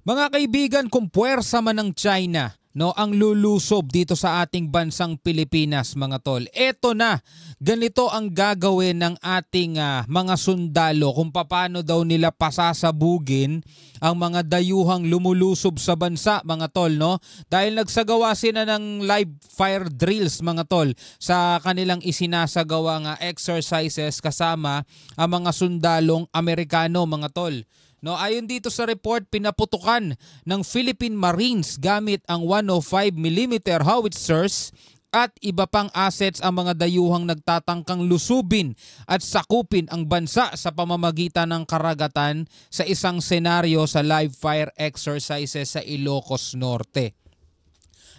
Mga kaibigan, kung puwersa man ng China, no, ang lulusob dito sa ating bansang Pilipinas, mga tol. Eto na, ganito ang gagawin ng ating mga sundalo kung paano daw nila pasasabugin ang mga dayuhang lumulusob sa bansa, mga tol, no? Dahil nagsagawa sila ng live fire drills, mga tol, sa kanilang isinasagawa exercises kasama ang mga sundalong Amerikano, mga tol. No, ayon dito sa report, pinaputukan ng Philippine Marines gamit ang 105mm howitzers at iba pang assets ang mga dayuhang nagtatangkang lusubin at sakupin ang bansa sa pamamagitan ng karagatan sa isang senaryo sa live fire exercises sa Ilocos Norte.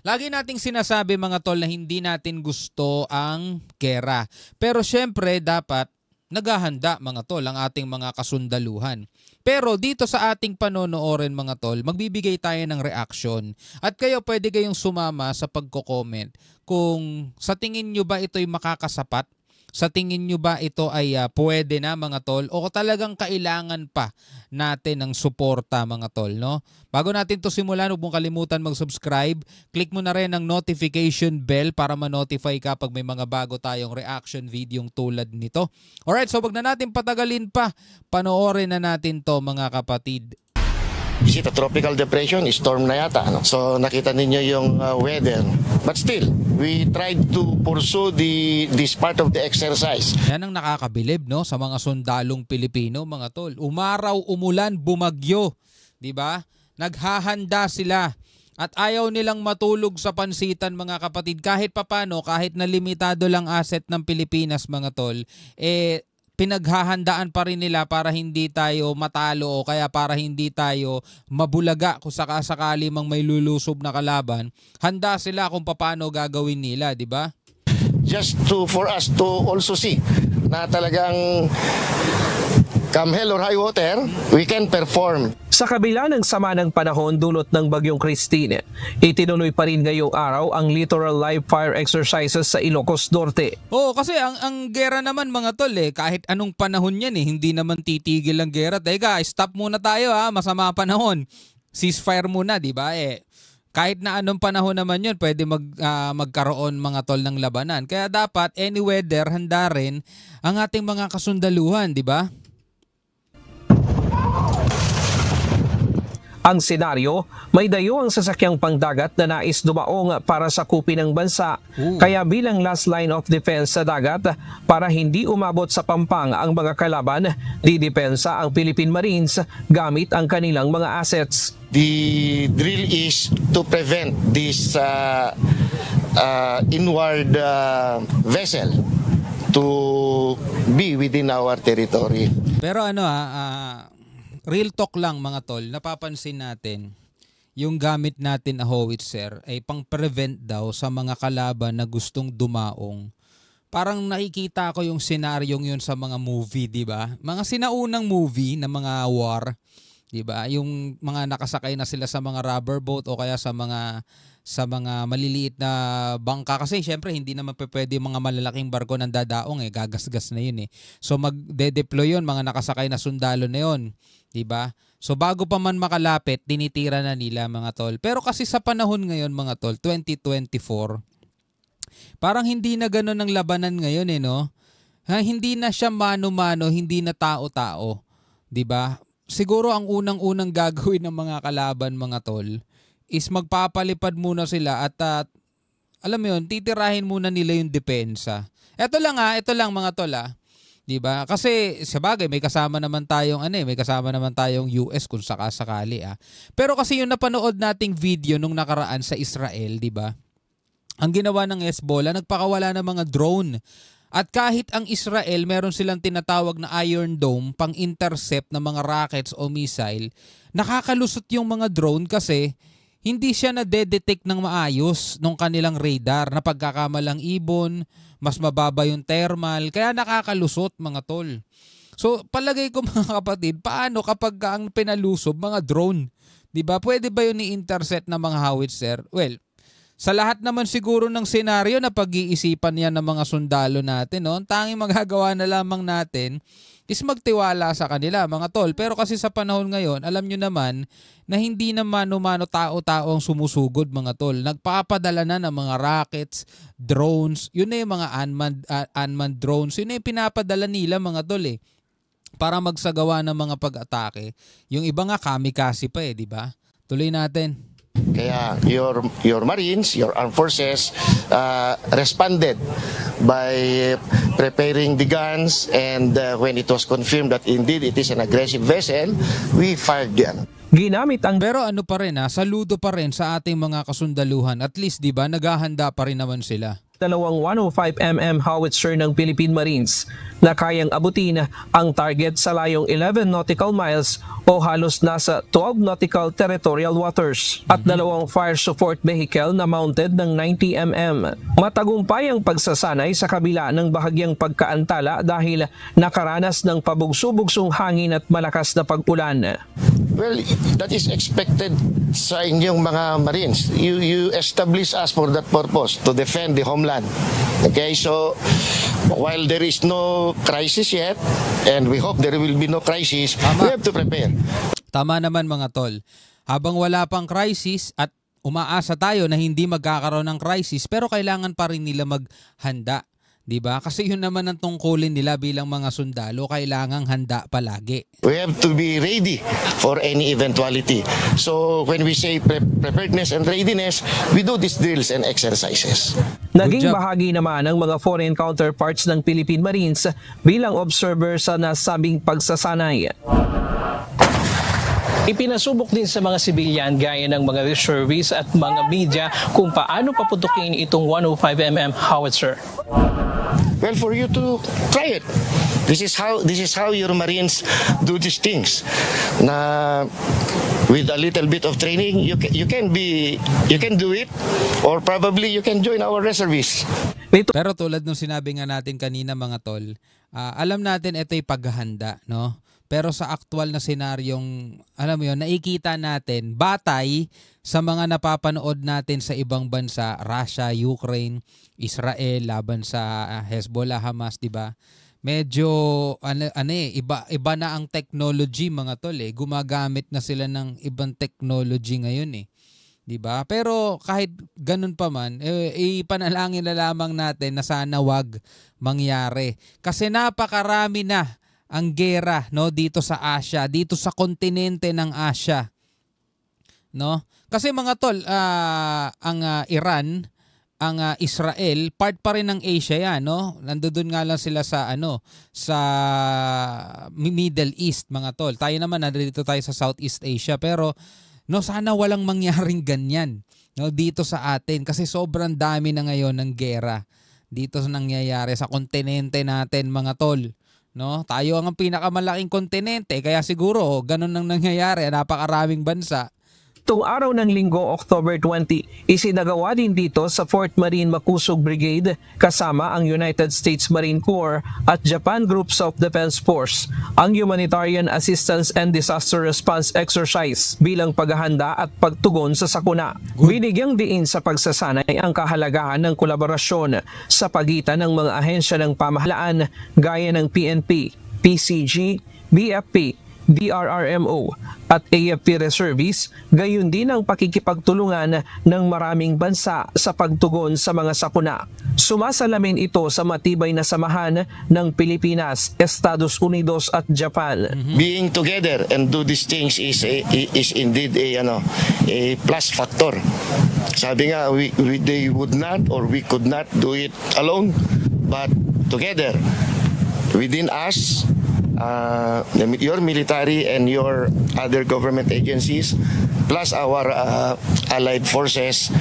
Lagi nating sinasabi, mga tol, na hindi natin gusto ang gera. Pero syempre dapat naghahanda, mga tol, ang ating mga kasundaluhan. Pero dito sa ating panonoorin, mga tol, magbibigay tayo ng reaction. At kayo pwede kayong sumama sa pagko-comment kung sa tingin nyo ba ito'y makakasapat? Sa tingin nyo ba ito ay pwede na, mga tol? O talagang kailangan pa natin ng suporta, mga tol, no? Bago natin to simulan, huwag mong kalimutan mag-subscribe. Click mo na rin ang notification bell para ma-notify ka pag may mga bago tayong reaction video tulad nito. Alright, so wag na natin patagalin pa. Panoorin na natin to, mga kapatid. Is it a tropical depression? Storm na yata. No? So nakita ninyo yung weather. But still, we tried to pursue this part of the exercise. Yan ang nakakabilib, no, sa mga sundalong Pilipino, mga tol. Umaraw, umulan, bumagyo. Diba? Naghahanda sila. At ayaw nilang matulog sa pansitan, mga kapatid. Kahit papano, kahit na limitado lang asset ng Pilipinas, mga tol, pinaghahandaan pa rin nila para hindi tayo matalo o kaya para hindi tayo mabulaga kung sakasakali mang may lulusob na kalaban. Handa sila kung paano gagawin nila, di ba? Just for us to also see na talagang come hell or high water, we can perform. Sa kabila ng sama ng panahon dulot ng Bagyong Christine, itinuloy pa rin ngayong araw ang literal live fire exercises sa Ilocos Norte. Oo, kasi ang gera naman, mga tol, kahit anong panahon yan, hindi naman titigil ang gera. Teka, stop muna tayo, masama panahon. Ceasefire muna, di ba? Kahit na anong panahon naman yun, pwede magkaroon, mga tol, ng labanan. Kaya dapat, any weather, handa rin ang ating mga kasundaluhan, di ba? Ang senaryo, may dayo ang sasakyang pangdagat na nais dumaong para sakupin ng bansa. Kaya bilang last line of defense sa dagat, para hindi umabot sa pampang ang mga kalaban, didepensa ang Philippine Marines gamit ang kanilang mga assets. The drill is to prevent this inward vessel to be within our territory. Pero real talk lang, mga tol, napapansin natin yung gamit natin na howitzer ay pang-prevent daw sa mga kalaban na gustong dumaong. Parang nakikita ko yung senaryong yun sa mga movie, di ba? Mga sinaunang movie na mga war, di ba? Yung mga nakasakay na sila sa mga rubber boat o kaya sa mga maliliit na bangka, kasi syempre hindi naman pwede mga malalaking barko nang dadaong, gagasgas na yun . So magde-deploy yun, mga nakasakay na sundalo na yun, di ba? So bago pa man makalapit, tinitira na nila, mga tol. Pero kasi sa panahon ngayon, mga tol, 2024, parang hindi na gano'n ang labanan ngayon, no? Hindi na siya mano-mano, hindi na tao-tao, di ba? Siguro ang unang-unang gagawin ng mga kalaban, mga tol, is magpapalipad muna sila at alam mo yun, titirahin muna nila yung depensa. Ito lang mga tol, di ba? Kasi sa bagay may kasama naman tayong US kung sakasakali . Pero kasi yung napanood nating video nung nakaraan sa Israel, di ba? Ang ginawa ng Hezbollah, nagpakawala ng mga drone. At kahit ang Israel, meron silang tinatawag na Iron Dome pang intercept ng mga rockets o missile, nakakalusot yung mga drone kasi hindi siya na-detect ng maayos nung kanilang radar na pagkakamalang ibon, mas mababa yung thermal, kaya nakakalusot, mga tol. So palagay ko, mga kapatid, paano kapag ang pinalusob mga drone? Diba? Pwede ba yun i-intercept ng mga howitzer? Well, Sa lahat naman siguro ng senaryo na pag-iisipan yan ng mga sundalo natin, no? Ang tanging magagawa na lamang natin is magtiwala sa kanila, mga tol. Pero kasi sa panahon ngayon, alam nyo naman na hindi naman umano tao-tao ang sumusugod, mga tol. Nagpapadala na ng mga rockets, drones, yun na yung mga unmanned drones, yun na yung pinapadala nila, mga tol eh, para magsagawa ng mga pag-atake. Yung iba nga kamikaze pa eh, di ba? Tuloy natin. Kaya your Marines, your armed forces responded by preparing the guns, and when it was confirmed that indeed it is an aggressive vessel, we fired them. Ginamit ang Pero ano pa rin saludo pa rin sa ating mga kasundaluhan. At least 'di ba, naghahanda pa rin naman sila. dalawang 105mm howitzer ng Philippine Marines na kayang abutin ang target sa layong 11 nautical miles o halos nasa 12 nautical territorial waters at dalawang fire support vehicle na mounted ng 90mm. Matagumpay ang pagsasanay sa kabila ng bahagyang pagkaantala dahil nakaranas ng pabugso-bugsong hangin at malakas na pag-ulan. Well, that is expected sa inyong mga Marines. You establish us for that purpose, to defend the homeland. Okay, so while there is no crisis yet, and we hope there will be no crisis, we have to prepare. Tama naman, mga tol. Habang wala pang crisis at umaasa tayo na hindi magkakaroon ng crisis, pero kailangan pa rin nila maghanda. Diba? Kasi yun naman ang tungkulin nila bilang mga sundalo, kailangang handa palagi. We have to be ready for any eventuality. So when we say preparedness and readiness, we do these drills and exercises. Naging bahagi naman ng mga foreign counterparts ng Philippine Marines bilang observer sa nasabing pagsasanay. Ipinasubok din sa mga sibilyan gaya ng mga reservists at mga media kung paano paputukin itong 105mm howitzer. Well, for you to try it. This is how your Marines do these things. Na with a little bit of training, you can do it, or probably you can join our reservists. Pero tulad nung sinabi nga natin kanina, mga tol, alam natin ito'y paghahanda, no? Pero sa aktual na senaryong, alam mo yun, nakikita natin, batay sa mga napapanood natin sa ibang bansa, Russia, Ukraine, Israel, laban sa Hezbollah, Hamas, di ba? Medyo, iba na ang technology, mga tol eh. Gumagamit na sila ng ibang technology ngayon eh. Di ba? Pero kahit ganun pa man, ipanalangin na lamang natin na sana wag mangyari. Kasi napakarami na ang gera, no, dito sa Asia, dito sa kontinente ng Asia. No? Kasi mga tol, ang Iran, ang Israel, part pa rin ng Asia yan, no? Nandoon nga lang sila sa sa Middle East, mga tol. Tayo naman nandito tayo sa Southeast Asia, pero no, sana walang mangyaring ganyan, no, dito sa atin kasi sobrang dami na ngayon ng gera dito sa nangyayari sa kontinente natin, mga tol. No, tayo ang pinakamalaking kontinente kaya siguro ganun ang nangyayari, napakaraming bansa. Itong araw ng Linggo, October 20, isinagawa din dito sa 4th Marine Makusog Brigade kasama ang United States Marine Corps at Japan Groups of Defense Force ang Humanitarian Assistance and Disaster Response Exercise bilang paghahanda at pagtugon sa sakuna. Binigyang diin sa pagsasanay ang kahalagahan ng kolaborasyon sa pagitan ng mga ahensya ng pamahalaan gaya ng PNP, PCG, BFP, DRRMO at AFP Reservists, gayon din ang pakikipagtulungan ng maraming bansa sa pagtugon sa mga sakuna. Sumasalamin ito sa matibay na samahan ng Pilipinas, Estados Unidos at Japan. Being together and do these things is indeed a plus factor. Sabi nga, they would not or we could not do it alone, but together within us, your military and your other government agencies plus our allied forces,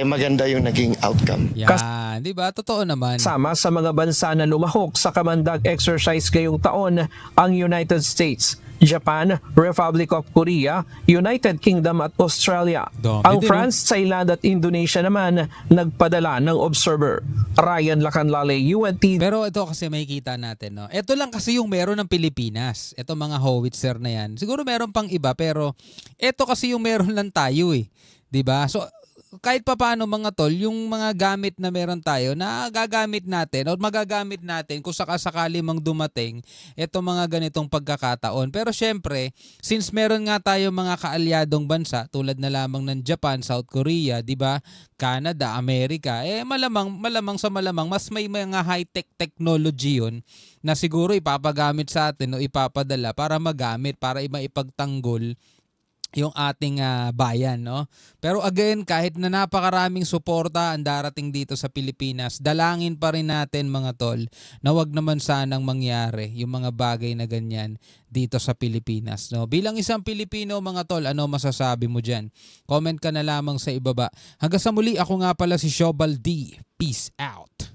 maganda yung naging outcome. Yan, di ba? Totoo naman. Sama sa mga bansa na lumahok sa Kamandag exercise ngayong taon ang United States, Japan, Republic of Korea, United Kingdom at Australia. Ang France, Thailand at Indonesia naman nagpadala ng observer. Ryan Lacanlale, UNT. Pero ito kasi makikita natin, no? Ito lang kasi yung meron ng Pilipinas. Ito mga howitzer na yan. Siguro meron pang iba, pero ito kasi yung meron lang tayo eh. 'Di ba? So kahit papaano mga tol, yung mga gamit na meron tayo na gagamit natin o magagamit natin kung sakasakali mang dumating itong mga ganitong pagkakataon. Pero syempre, since meron nga tayo mga kaalyadong bansa tulad na lamang ng Japan, South Korea, 'di ba? Canada, Amerika, malamang sa malamang mas may mga high-tech technology yun na siguro ipapagamit sa atin o ipapadala para magamit, para maipagtanggol yung ating bayan, no? Pero again, kahit na napakaraming suporta ang darating dito sa Pilipinas, dalangin pa rin natin mga tol na wag naman sanang mangyari yung mga bagay na ganyan dito sa Pilipinas, no? Bilang isang Pilipino mga tol, ano masasabi mo diyan? Comment ka na lamang sa ibaba. Hanggang sa muli, ako nga pala si Shobal D. Peace out.